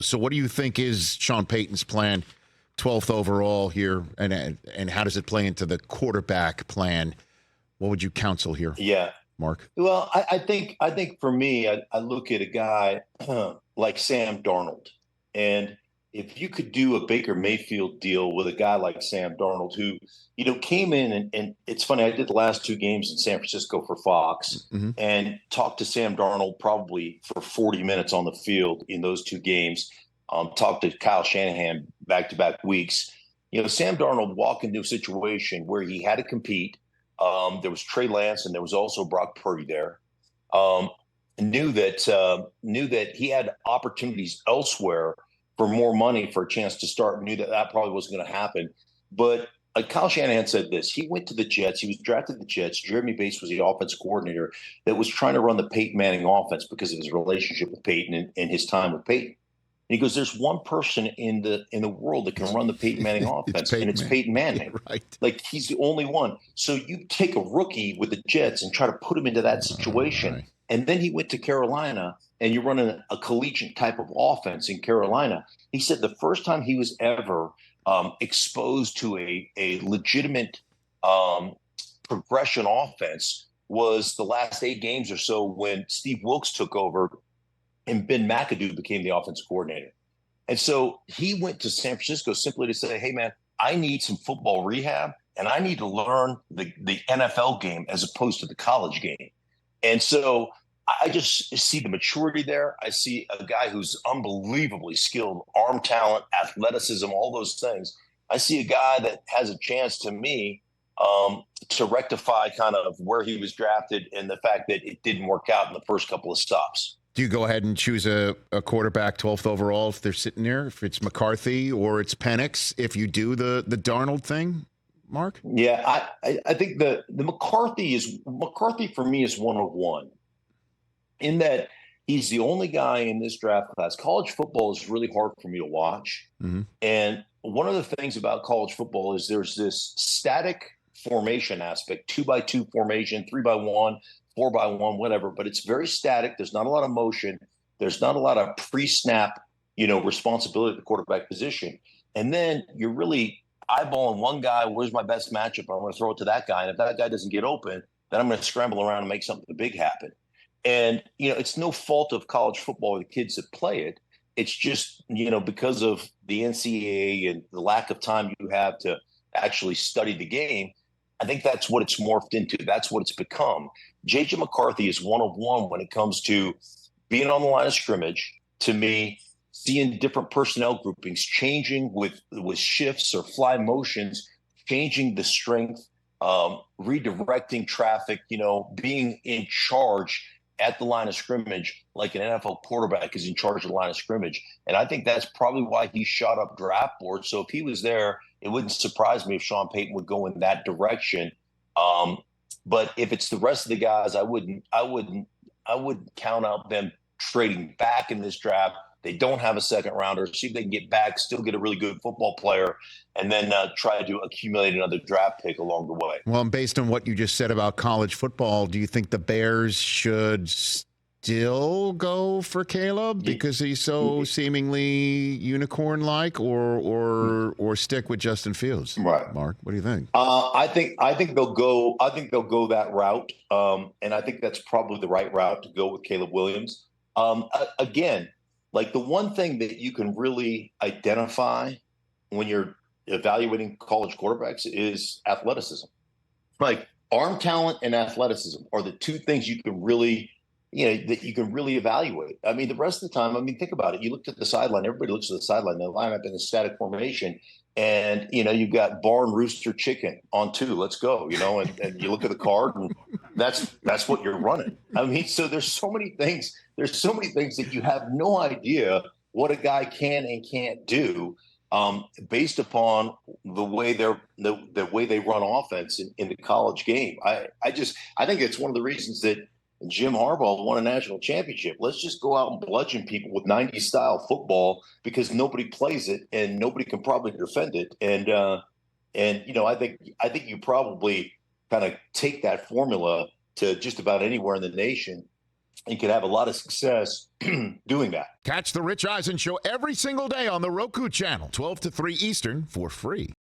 So what do you think is Sean Payton's plan, 12th overall here, and how does it play into the quarterback plan? What would you counsel here? Yeah. Mark? Well, I think for me, I look at a guy like Sam Darnold. And if you could do a Baker Mayfield deal with a guy like Sam Darnold, who, came in and it's funny, I did the last 2 games in San Francisco for Fox and talked to Sam Darnold probably for 40 minutes on the field in those 2 games. Talked to Kyle Shanahan back-to-back weeks. Sam Darnold walked into a situation where he had to compete. There was Trey Lance and there was also Brock Purdy there. Knew that he had opportunities elsewhere for more money for a chance to start. Knew that probably wasn't going to happen. But Kyle Shanahan said this. He went to the Jets. He was drafted to the Jets. Jeremy Bates was the offensive coordinator that was trying to run the Peyton Manning offense because of his relationship with Peyton and his time with Peyton. And he goes, there's one person in the world that can run the Peyton Manning offense, and it's Peyton Manning. Yeah, right. Like, he's the only one. So you take a rookie with the Jets and try to put him into that situation. Right. And then he went to Carolina, and you're running a collegiate type of offense in Carolina. He said the first time he was ever exposed to a legitimate progression offense was the last 8 games or so when Steve Wilkes took over and Ben McAdoo became the offensive coordinator. And so he went to San Francisco simply to say, hey, man, I need some football rehab, and I need to learn the NFL game as opposed to the college game. And so I just see the maturity there. I see a guy who's unbelievably skilled, arm talent, athleticism, all those things. I see a guy that has a chance, to me, to rectify kind of where he was drafted and the fact that it didn't work out in the first couple of stops. Do you go ahead and choose a quarterback 12th overall if they're sitting there, if it's McCarthy or it's Penix, if you do the Darnold thing, Mark? Yeah, I think the McCarthy for me is 101 in that he's the only guy in this draft class. College football is really hard for me to watch. And one of the things about college football is there's this static formation aspect, 2x2 formation, 3x1, 4x1, whatever, but it's very static. There's not a lot of motion. There's not a lot of pre-snap, responsibility at the quarterback position. And then you're really eyeballing one guy. Where's my best matchup? I'm going to throw it to that guy. And if that guy doesn't get open, then I'm going to scramble around and make something big happen. And, it's no fault of college football or the kids that play it. It's just, because of the NCAA and the lack of time you have to actually study the game, I think that's what it's morphed into. That's what it's become. JJ McCarthy is 101 when it comes to being on the line of scrimmage. To me, seeing different personnel groupings, changing with shifts or fly motions, changing the strength, redirecting traffic, being in charge at the line of scrimmage like an NFL quarterback is in charge of the line of scrimmage. And I think that's probably why he shot up draft board. So if he was there, it wouldn't surprise me if Sean Payton would go in that direction. But if it's the rest of the guys, I wouldn't count out them trading back in this draft. They don't have a second rounder. See if they can get back, still get a really good football player, and then try to accumulate another draft pick along the way. Well, and based on what you just said about college football, do you think the Bears should still go for Caleb because he's so seemingly unicorn-like, or stick with Justin Fields? Right, Mark, what do you think? I think they'll go. I think they'll go that route, and I think that's probably the right route to go with Caleb Williams. Again, like the one thing that you can really identify when you're evaluating college quarterbacks is athleticism. Like arm talent and athleticism are the 2 things you can really, that you can really evaluate. I mean, the rest of the time, think about it. You looked at the sideline. Everybody looks at the sideline. They line up in a static formation, and you've got barn, rooster, chicken on 2. Let's go. And you look at the card, and that's what you're running. So there's so many things. There's so many things that you have no idea what a guy can and can't do based upon the way they run offense in the college game. I think it's one of the reasons that Jim Harbaugh won a national championship. Let's just go out and bludgeon people with 90s style football because nobody plays it and nobody can probably defend it. And I think you probably kind of take that formula to just about anywhere in the nation. and could have a lot of success doing that. Catch the Rich Eisen Show every single day on the Roku channel, 12 to 3 Eastern, for free.